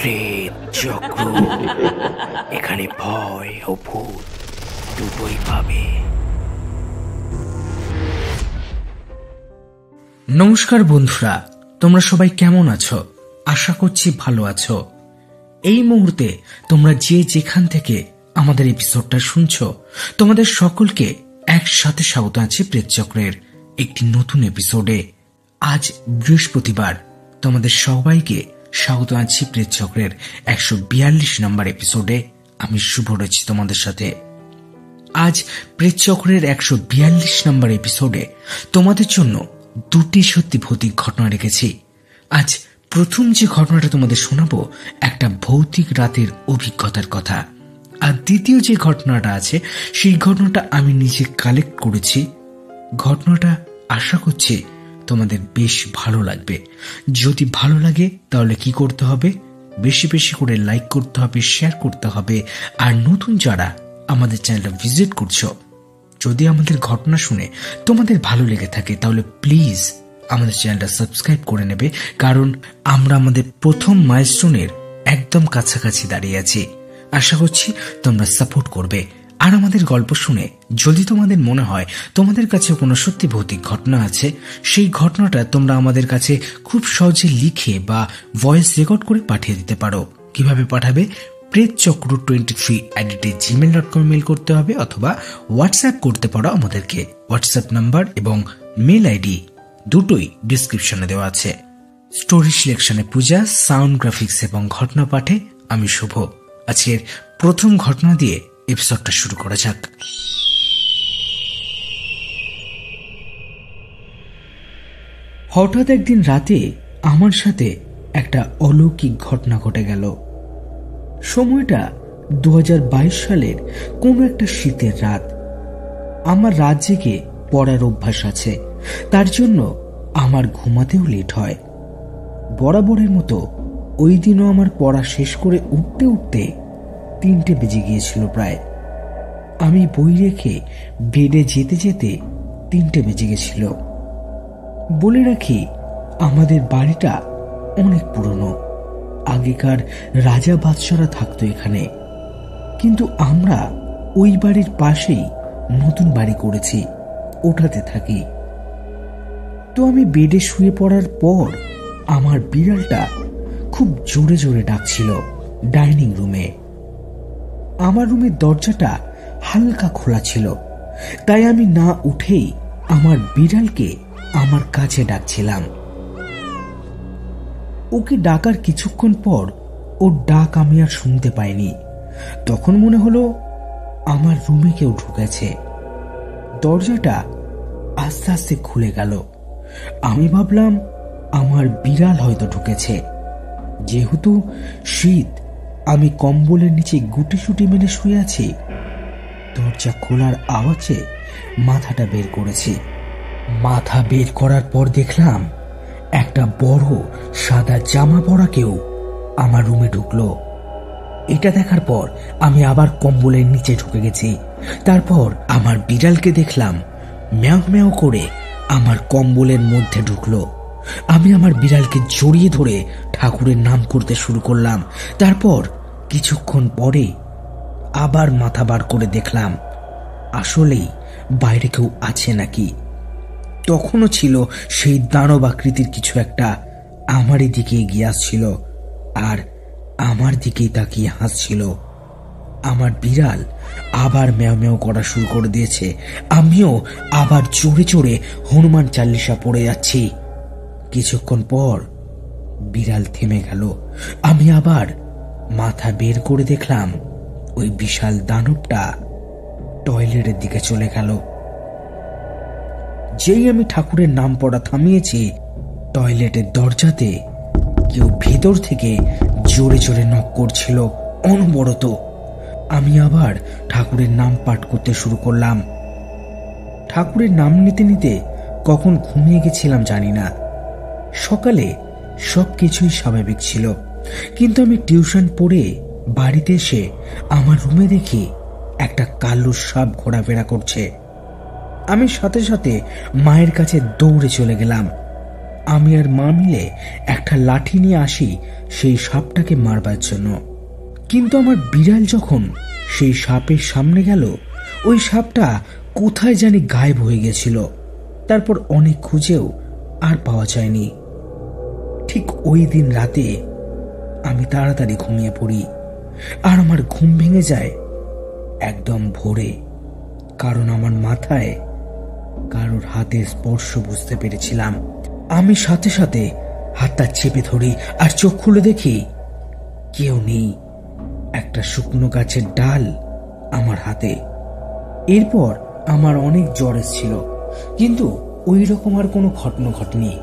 প্রেত চক্র। এখানে ভয় ও ভূত দুটোই পাবে। নমস্কার বন্ধুরা, তোমরা সবাই কেমন আছো? আশা করছি ভালো আছো। এই মুহূর্তে তোমরা যে যেখান থেকে আমাদের এপিসোডটা শুনছো, তোমাদের সকলকে একসাথে স্বাগত আছে প্রেতচক্রের একটি নতুন এপিসোডে। আজ বৃহস্পতিবার, তোমাদের সবাইকে স্বাগত আছি প্রেতচক্রের 142 নম্বর এপিসোডে। আমি শুভ রয়েছি তোমাদের সাথে। আজ প্রেতচক্রের 142 নম্বর এপিসোডে তোমাদের জন্য দুটি সত্যি ভৌতিক ঘটনা রেখেছি। আজ প্রথম যে ঘটনাটা তোমাদের শোনাবো একটা ভৌতিক রাতের অভিজ্ঞতার কথা, আর দ্বিতীয় যে ঘটনাটা আছে সেই ঘটনাটা আমি নিজে কালেক্ট করেছি। ঘটনাটা আশা করছি তোমাদের বেশ ভালো লাগবে। যদি ভালো লাগে তাহলে কি করতে হবে? বেশি বেশি করে লাইক করতে হবে, শেয়ার করতে হবে। আর নতুন যারা আমাদের চ্যানেলটা ভিজিট করছো, যদি আমাদের ঘটনা শুনে তোমাদের ভালো লেগে থাকে তাহলে প্লিজ আমাদের চ্যানেলটা সাবস্ক্রাইব করে নেবে, কারণ আমরা আমাদের প্রথম মাইলস্টোনের একদম কাছাকাছি দাঁড়িয়ে আছি। আশা করছি তোমরা সাপোর্ট করবে। আর আমাদের গল্প শুনে যদি তোমাদের মনে হয় তোমাদের কাছে কোনো সত্যি ভৌতিক ঘটনা আছে, সেই ঘটনাটা তোমরা আমাদের কাছে খুব সহজে লিখে বা ভয়েস রেকর্ড করে পাঠিয়ে দিতে পারো। কিভাবে পাঠাবে? pretchakru23@gmail.com মেল করতে হবে, অথবা হোয়াটসঅ্যাপ করতে পারো আমাদেরকে। হোয়াটসঅ্যাপ নাম্বার এবং মেল আইডি দুটোই ডিসক্রিপশনে দেওয়া আছে। স্টোরি সিলেকশনে পূজা, সাউন্ড গ্রাফিক্স এবং ঘটনা পাঠে আমি শুভ। আজকের প্রথম ঘটনা দিয়ে এপিসোডটা শুরু করা যাক। হঠাৎ একদিন রাতে আমার সাথে একটা অলৌকিক ঘটনা ঘটে গেল। সময়টা 2022 সালের কোনো একটা শীতের রাত। আমার রাত জেগে পড়ার অভ্যাস আছে, তার জন্য আমার ঘুমাতেও লেট হয়। বরাবরের মতো ওই দিনও আমার পড়া শেষ করে উঠতে উঠতে 3টে বেজে গিয়েছিল প্রায়। আমি বই রেখে বেডে যেতে যেতে 3টে বেজে গেছিল। বলে রাখি, আমাদের বাড়িটা অনেক পুরনো। আগেকার রাজা বাদশারা থাকতো এখানে, কিন্তু আমরা ওই বাড়ির পাশেই নতুন বাড়ি করেছি, ওটাতে থাকি। তো আমি বেডে শুয়ে পড়ার পর আমার বিড়ালটা খুব জোরে জোরে ডাকছিল ডাইনিং রুমে। আমার রুমের দরজাটা হালকা খোলা ছিল, তাই আমি না উঠেই আমার বিড়ালকে আমার কাছে ডাকছিলাম। ওকে ডাকার কিছুক্ষণ পর ওর ডাক আমি আর শুনতে পাইনি। তখন মনে হলো আমার রুমে কেউ ঢুকেছে। দরজাটা আস্তে আস্তে খুলে গেল। আমি ভাবলাম আমার বিড়াল হয়তো ঢুকেছে। যেহেতু শীত, আমি কম্বলের নিচে গুটিসুটি মেরে শুয়ে আছি। দরজা খোলার আওয়াজে মাথাটা বের করেছি। মাথা বের করার পর দেখলাম একটা বড় সাদা জামা পরা কেউ আমার রুমে ঢুকলো। এটা দেখার পর আমি আবার কম্বলের নিচে ঢুকে গেছি। তারপর আমার বিড়ালকে দেখলাম ম্যাও ম্যাও করে আমার কম্বলের মধ্যে ঢুকলো। আমি আমার বিড়ালকে জড়িয়ে ধরে ঠাকুরের নাম করতে শুরু করলাম। তারপর কিছুক্ষণ পরে আবার মাথা বার করে দেখলাম আসলেই বাইরে কেউ আছে নাকি। তখনও ছিল সেই দানব আকৃতির কিছু একটা আমারই দিকে এগিয়ে আসছিল আর আমার দিকেই তাকিয়ে হাসছিল। আমার বিড়াল আবার ম্যাও ম্যাও করা শুরু করে দিয়েছে। আমিও আবার জোরে জোরে হনুমান চালিসা পড়ে যাচ্ছি। কিছুক্ষণ পর বিড়াল থেমে গেল। আমি আবার মাথা বের করে দেখলাম ওই বিশাল দানবটা টয়লেটের দিকে চলে গেল। যেই আমি ঠাকুরের নাম পড়া থামিয়েছি, টয়লেটের দরজাতে কেউ ভেতর থেকে জোরে জোরে নক করছিল অনবরত। আমি আবার ঠাকুরের নাম পাঠ করতে শুরু করলাম। ঠাকুরের নাম নিতে নিতে কখন ঘুমিয়ে গেছিলাম জানি না। সকালে সবকিছুই স্বাভাবিক ছিল, কিন্তু আমি টিউশন পড়ে বাড়িতে এসে আমার রুমে দেখি একটা কালো সাপ ঘোরাফেরা করছে। আমি সাথে সাথে মায়ের কাছে দৌড়ে চলে গেলাম। আমি আর মা মিলে একটা লাঠি নিয়ে আসি সেই সাপটাকে মারবার জন্য। কিন্তু আমার বিড়াল যখন সেই সাপের সামনে গেল, ওই সাপটা কোথায় জানি গায়েব হয়ে গেছিল। তারপর অনেক খুঁজেও আর পাওয়া যায়নি। ঠিক ওই দিন রাতে আমি তাড়াতাড়ি ঘুমিয়ে পড়ি, আর আমার ঘুম ভেঙে যায় একদম ভোরে, কারণ আমার মাথায় কারোর হাতের স্পর্শ বুঝতে পেরেছিলাম। আমি সাথে সাথে হাতটা চেপে ধরি আর চোখ খুলে দেখি কেউ নেই, একটা শুকনো গাছের ডাল আমার হাতে। এরপর আমার অনেক জ্বর এসেছিল, কিন্তু ওই রকম আর কোনো ঘটনা ঘটেনি।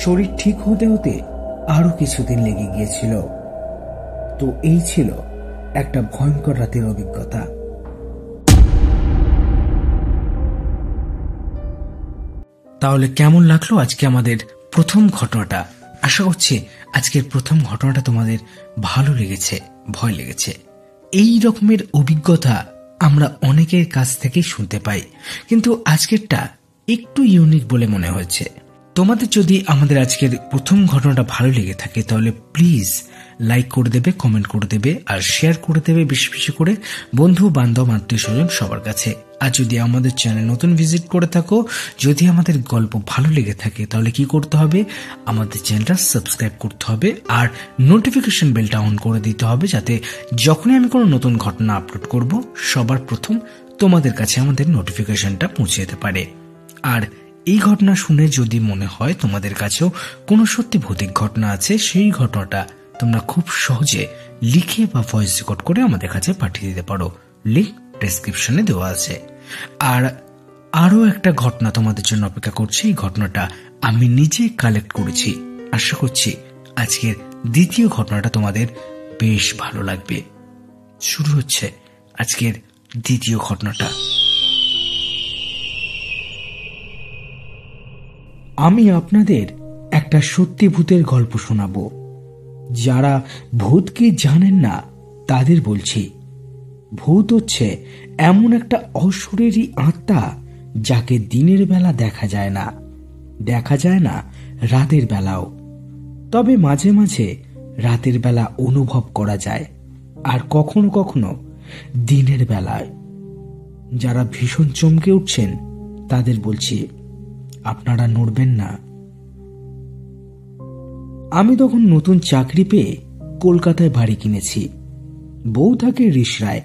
শরীর ঠিক হতে হতে আরো কিছুদিন লেগে গিয়েছিল। তো এই ছিল একটা ভয়ঙ্কর রাতের অভিজ্ঞতা। তাহলে কেমন লাগলো আজকে আমাদের প্রথম ঘটনাটা? আশা করছি আজকের প্রথম ঘটনাটা তোমাদের ভালো লেগেছে, ভয় লেগেছে। এই রকমের অভিজ্ঞতা আমরা অনেকের কাছ থেকেই শুনতে পাই, কিন্তু আজকেরটা একটু ইউনিক বলে মনে হয়েছে। তোমাদের যদি আমাদের আজকের প্রথম ঘটনাটা ভালো লেগে থাকে তাহলে প্লিজ লাইক করে দেবে, কমেন্ট করে দেবে, আর শেয়ার করে দেবে বেশি বেশি করে বন্ধু বান্ধব আত্মীয় স্বজন সবার কাছে। আর যদি আমাদের চ্যানেল নতুন ভিজিট করে থাকো, যদি আমাদের গল্প ভালো লেগে থাকে তাহলে কি করতে হবে? আমাদের চ্যানেলটা সাবস্ক্রাইব করতে হবে আর নোটিফিকেশন বেলটা অন করে দিতে হবে, যাতে যখনই আমি কোনো নতুন ঘটনা আপলোড করব সবার প্রথম তোমাদের কাছে আমাদের নোটিফিকেশনটা পৌঁছে যেতে পারে। আর এই ঘটনা শুনে যদি মনে হয় তোমাদের কাছেও কোনো সত্যি ভৌতিক ঘটনা আছে, সেই ঘটনাটা তোমরা খুব সহজে লিখে বা ভয়েস রেকর্ড করে আমাদের কাছে পাঠিয়ে দিতে পারো, লিংক ডেসক্রিপশনে দেওয়া আছে। আর আরো একটা ঘটনা তোমাদের জন্য অপেক্ষা করছে। এই ঘটনাটা আমি নিজে কালেক্ট করেছি। আশা করছি আজকের দ্বিতীয় ঘটনাটা তোমাদের বেশ ভালো লাগবে। শুরু হচ্ছে আজকের দ্বিতীয় ঘটনাটা। আমি আপনাদের একটা সত্যি ভূতের গল্প শোনাবো। যারা ভূতকে জানেন না তাদের বলছি, ভূত হচ্ছে এমন একটা অশরীরী আত্মা যাকে দিনের বেলা দেখা যায় না রাতের বেলাও। তবে মাঝে মাঝে রাতের বেলা অনুভব করা যায়, আর কখনো কখনো দিনের বেলায়। যারা ভীষণ চমকে উঠছেন তাদের বলছি, আপনারা নড়বেন না। আমি তখন নতুন চাকরি পেয়ে কলকাতায় বাড়ি কিনেছি। বউ থাকে রিসরায়।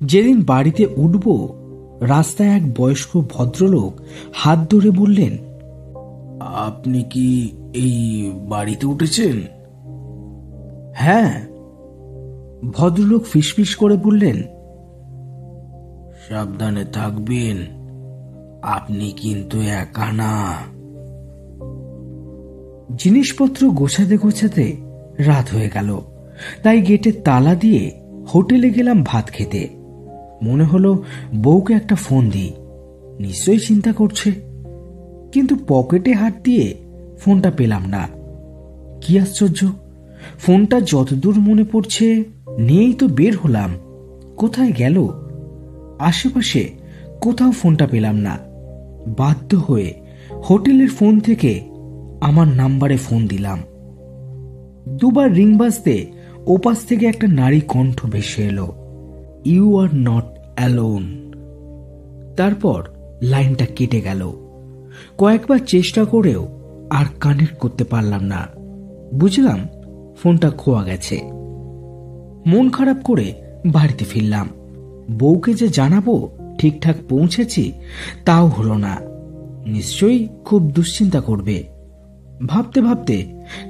যেদিন বাড়িতে উঠব, রাস্তায় এক বয়স্ক ভদ্রলোক হাত ধরে বললেন, আপনি কি এই বাড়িতে উঠেছেন? হ্যাঁ। ভদ্রলোক ফিসফিস করে বললেন, সাবধানে থাকবেন, আপনি কিন্তু একা না। জিনিসপত্র গোছাতে গোছাতে রাত হয়ে গেল, তাই গেটে তালা দিয়ে হোটেলে গেলাম ভাত খেতে। মনে হলো বউকে একটা ফোন দিই, নিশ্চয়ই চিন্তা করছে। কিন্তু পকেটে হাত দিয়ে ফোনটা পেলাম না। কি আশ্চর্য, ফোনটা যতদূর মনে পড়ছে নিয়েই তো বের হলাম, কোথায় গেল? আশেপাশে কোথাও ফোনটা পেলাম না। বাধ্য হয়ে হোটেলের ফোন থেকে আমার নাম্বারে ফোন দিলাম। দুবার রিং বাজতে ওপাশ থেকে একটা নারী কণ্ঠ ভেসে এলো, ইউ আর নট অ্যালোন। তারপর লাইনটা কেটে গেল। কয়েকবার চেষ্টা করেও আর কানেক্ট করতে পারলাম না। বুঝলাম ফোনটা খোয়া গেছে। মন খারাপ করে বাড়িতে ফিরলাম। বউকে যে জানাবো ঠিকঠাক পৌঁছেছি তাও হলো না, নিশ্চয়ই খুব দুশ্চিন্তা করবে। ভাবতে ভাবতে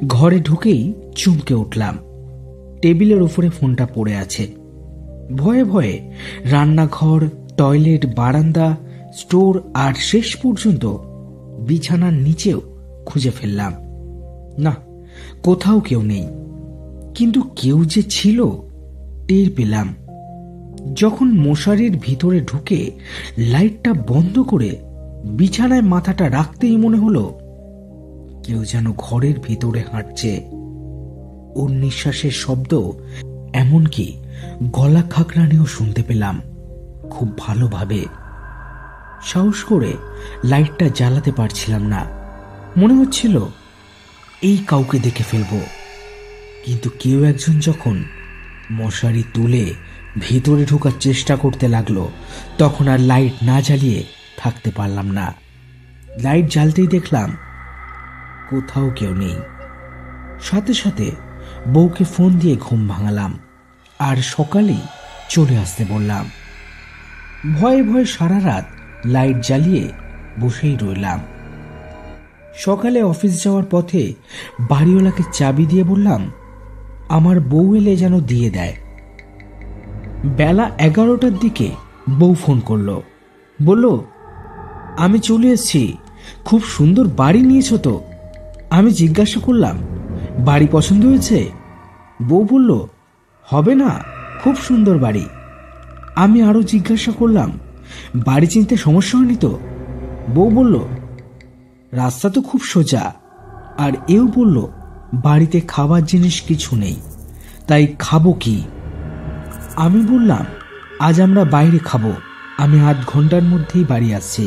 ঘরে ঢুকেই চমকে উঠলাম, টেবিলের উপরে ফোনটা পড়ে আছে। ভয়ে ভয়ে রান্নাঘর, টয়লেট, বারান্দা, স্টোর আর শেষ পর্যন্ত বিছানার নিচেও খুঁজে ফেললাম। না, কোথাও কেউ নেই। কিন্তু কেউ যে ছিল টের পেলাম যখন মশারির ভিতরে ঢুকে লাইটটা বন্ধ করে বিছানায় মাথাটা রাখতেই মনে হলো কেউ যেন ঘরের ভিতরে হাঁটছে। ওর নিঃশ্বাসের শব্দ, এমনকি গলা খাকরানিও শুনতে পেলাম খুব ভালোভাবে। সাহস করে লাইটটা জ্বালাতে পারছিলাম না। মনে হচ্ছিল এই কাউকে দেখে ফেলব, কিন্তু কেউ একজন যখন মশারি তুলে ভেতরে ঢোকার চেষ্টা করতে লাগলো, তখন আর লাইট না জ্বালিয়ে থাকতে পারলাম না। লাইট জ্বালতেই দেখলাম কোথাও কেউ নেই। সাথে সাথে বউকে ফোন দিয়ে ঘুম ভাঙালাম আর সকালেই চলে আসতে বললাম। ভয়ে ভয়ে সারা রাত লাইট জ্বালিয়ে বসেই রইলাম। সকালে অফিস যাওয়ার পথে বাড়িওয়ালাকে চাবি দিয়ে বললাম আমার বউ এলে যেন দিয়ে দেয়। বেলা 11টার দিকে বউ ফোন করলো, বলল আমি চলে এসেছি, খুব সুন্দর বাড়ি নিয়েছ তো। আমি জিজ্ঞাসা করলাম বাড়ি পছন্দ হয়েছে? বউ বলল হবে না, খুব সুন্দর বাড়ি। আমি আরো জিজ্ঞাসা করলাম বাড়ি চিনতে সমস্যা হয়নি তো? বউ বলল রাস্তা তো খুব সোজা। আর এও বলল বাড়িতে খাবার জিনিস কিছু নেই, তাই খাবো কি? আমি বললাম আজ আমরা বাইরে খাবো, আমি 8 ঘন্টার মধ্যেই বাড়ি আসছি।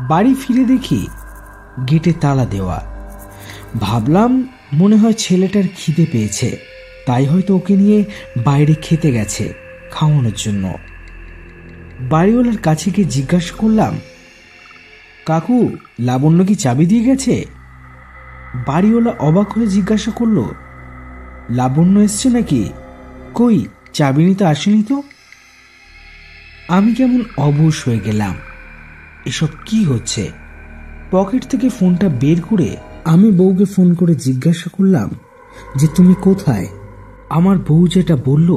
বাড়ি ফিরে দেখি গেটে তালা দেওয়া। ভাবলাম মনে হয় ছেলেটার খিদে পেয়েছে, তাই হয়তো ওকে নিয়ে বাইরে খেতে গেছে খাওয়ানোর জন্য। বাড়িওয়ালার কাছে গিয়ে জিজ্ঞাসা করলাম কাকু লাবণ্য কি চাবি দিয়ে গেছে? বাড়িওয়ালা অবাক হয়ে জিজ্ঞাসা করলো লাবণ্য এসছে নাকি? কই চাবি নিতে আসেনি তো। আমি কেমন অবশ হয়ে গেলাম, এসব কি হচ্ছে। পকেট থেকে ফোনটা বের করে আমি বউকে ফোন করে জিজ্ঞাসা করলাম যে তুমি কোথায়? আমার বউ যেটা বলল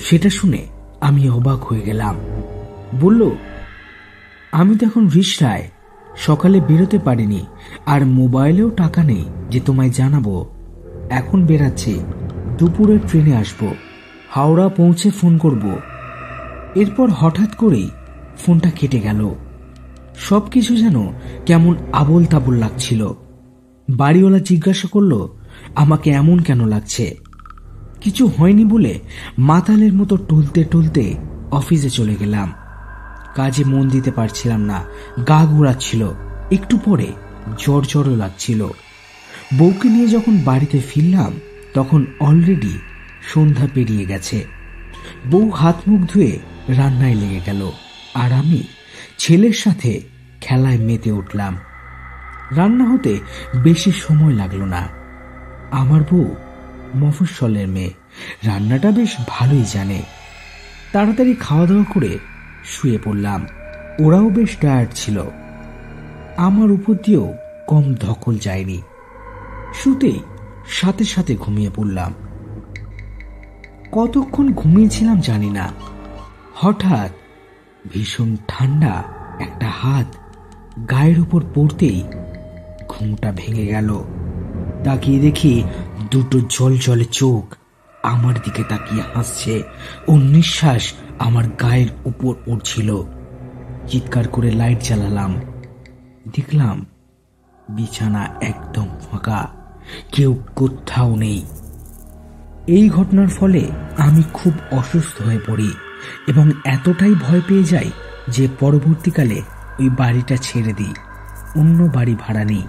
সেটা শুনে আমি অবাক হয়ে গেলাম। বলল আমি তো এখন রিকশায়, সকালে বেরোতে পারিনি, আর মোবাইলেও টাকা নেই যে তোমায় জানাবো। এখন বেরাচ্ছি, দুপুরের ট্রেনে আসবো, হাওড়া পৌঁছে ফোন করব। এরপর হঠাৎ করেই ফোনটা কেটে গেল। সবকিছু যেন কেমন আবোল তাবোল লাগছিল। বাড়িওয়ালা জিজ্ঞাসা করলো আমাকে এমন কেন লাগছে। কিছু হয়নি বলে মাতালের মতো টলতে টলতে অফিসে চলে গেলাম। কাজে মন দিতে পারছিলাম না, গা ঘোরাচ্ছিল, একটু পরে জ্বর জ্বরও লাগছিল। বউকে নিয়ে যখন বাড়িতে ফিরলাম তখন অলরেডি সন্ধ্যা পেরিয়ে গেছে। বউ হাত মুখ ধুয়ে রান্নায় লেগে গেল, আর আমি ছেলের সাথে খেলায় মেতে উঠলাম। রান্না হতে বেশি সময় লাগলো না। আমার বউ মফস্বলের মেয়ে, রান্নাটা বেশ ভালোই জানে। তাড়াতাড়ি খাওয়া দাওয়া করে শুয়ে পড়লাম। ওরাও বেশ টায়ার্ড ছিল, আমার উপর দিয়েও কম ধকল যায়নি। শুতেই সাথে সাথে ঘুমিয়ে পড়লাম। কতক্ষণ ঘুমিয়েছিলাম জানি না, হঠাৎ ভীষণ ঠান্ডা একটা হাত গায়ের উপর পড়তেই ঘুমটা ভেঙে গেল। তাকিয়ে দেখি দুটো জলজলে চোখ আমার দিকে তাকিয়ে হাসছে, ও নিঃশ্বাস আমার গায়ের উপর উঠছিল। চিৎকার করে লাইট জ্বালালাম। দেখলাম বিছানা একদম ফাঁকা, কেউ কোথাও নেই। এই ঘটনার ফলে আমি খুব অসুস্থ হয়ে পড়ি এবং এতটাই ভয় পেয়ে যাই যে পরবর্তীকালে ওই বাড়িটা ছেড়ে দিই, অন্য বাড়ি ভাড়া নিই।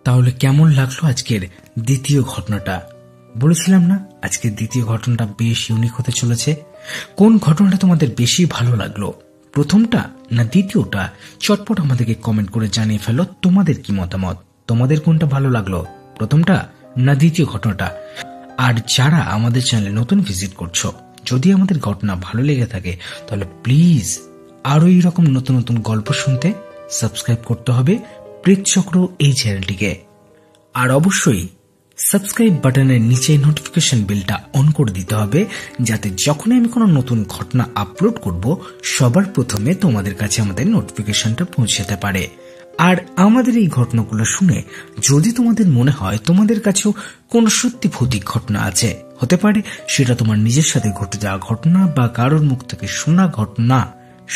তাহলে কেমন লাগলো আজকের দ্বিতীয় ঘটনাটা? বলেছিলাম না আজকের দ্বিতীয় ঘটনাটা বেশ ইউনিক হতে চলেছে। কোন ঘটনাটা তোমাদের বেশি ভালো লাগলো, প্রথমটা না দ্বিতীয়টা? চটপট আমাদেরকে কমেন্ট করে জানিয়ে ফেলো তোমাদের কি মতামত। তোমাদের কোনটা ভালো লাগলো, প্রথমটা না দ্বিতীয় ঘটনাটা? আর যারা আমাদের চ্যানেলে নতুন ভিজিট করছো, যদি আমাদের ঘটনা ভালো লেগে থাকে তাহলে প্লিজ আরো এইরকম নতুন নতুন গল্প শুনতে সাবস্ক্রাইব করতে হবে প্রেতচক্র এই চ্যানেলটিকে। আর অবশ্যই সাবস্ক্রাইব বাটনের নিচে নোটিফিকেশন বেলটা অন করে দিতে হবে, যাতে যখনই আমি কোনো নতুন ঘটনা আপলোড করব সবার প্রথমে তোমাদের কাছে আমাদের নোটিফিকেশনটা পৌঁছাতে পারে। আর আমাদের এই ঘটনাগুলো শুনে যদি তোমাদের মনে হয় তোমাদের কাছেও কোনো সত্যি ভৌতিক ঘটনা আছে, হতে পারে সেটা তোমার নিজের সাথে ঘটে যাওয়া ঘটনা বা কারোর মুখ থেকে শোনা ঘটনা,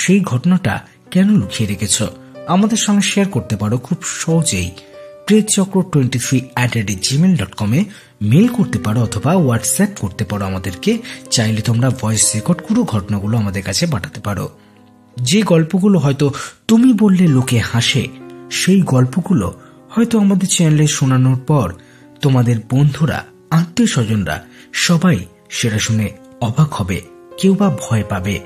সেই ঘটনাটা কেন লুকিয়ে রেখেছ আমাদের সঙ্গে শেয়ার করতে পারো খুব সহজেই প্রেতচক্র23@gmail.com মেল করতে পারো অথবা হোয়াটসঅ্যাপ করতে পারো আমাদেরকে। চাইলে তোমরা ভয়েস রেকর্ড করে ঘটনাগুলো আমাদের কাছে পাঠাতে পারো। যে গল্পগুলো হয়তো তুমি বললে লোকে হাসে, সেই গল্পগুলো হয়তো আমাদের চ্যানেলে শোনানোর পর তোমাদের বন্ধুরা, আত্মীয় স্বজনরা সবাই সেটা শুনে অবাক হবে, কেউ বা ভয় পাবে।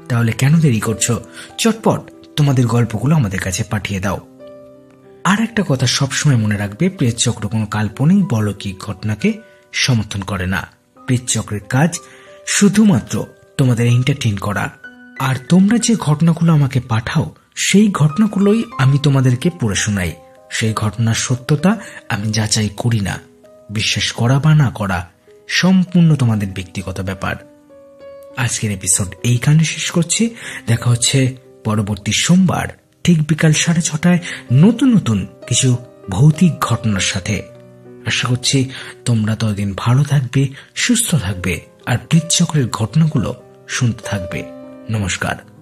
তাহলে কেন দেরি করছো? চটপট তোমাদের গল্পগুলো আমাদের কাছে পাঠিয়ে দাও। আর একটা কথা সবসময় মনে রাখবে, প্রেতচক্র কোনো কাল্পনিক অলৌকিক ঘটনাকে সমর্থন করে না। প্রেতচক্রের কাজ শুধুমাত্র তোমাদের এন্টারটেইন করা। আর তোমরা যে ঘটনাগুলো আমাকে পাঠাও, সেই ঘটনাগুলোই আমি তোমাদেরকে পড়ে শোনাই। সেই ঘটনার সত্যতা আমি যাচাই করি না। বিশ্বাস করা বা না করা সম্পূর্ণ তোমাদের ব্যক্তিগত ব্যাপার। আজকের এপিসোড এইখানে শেষ করছি। দেখা হচ্ছে পরবর্তী সোমবার ঠিক বিকাল 6:30 নতুন নতুন কিছু ভৌতিক ঘটনার সাথে। আশা করছি তোমরা ততদিন ভালো থাকবে, সুস্থ থাকবে আর প্রেতচক্রের ঘটনাগুলো শুনতে থাকবে। নমস্কার।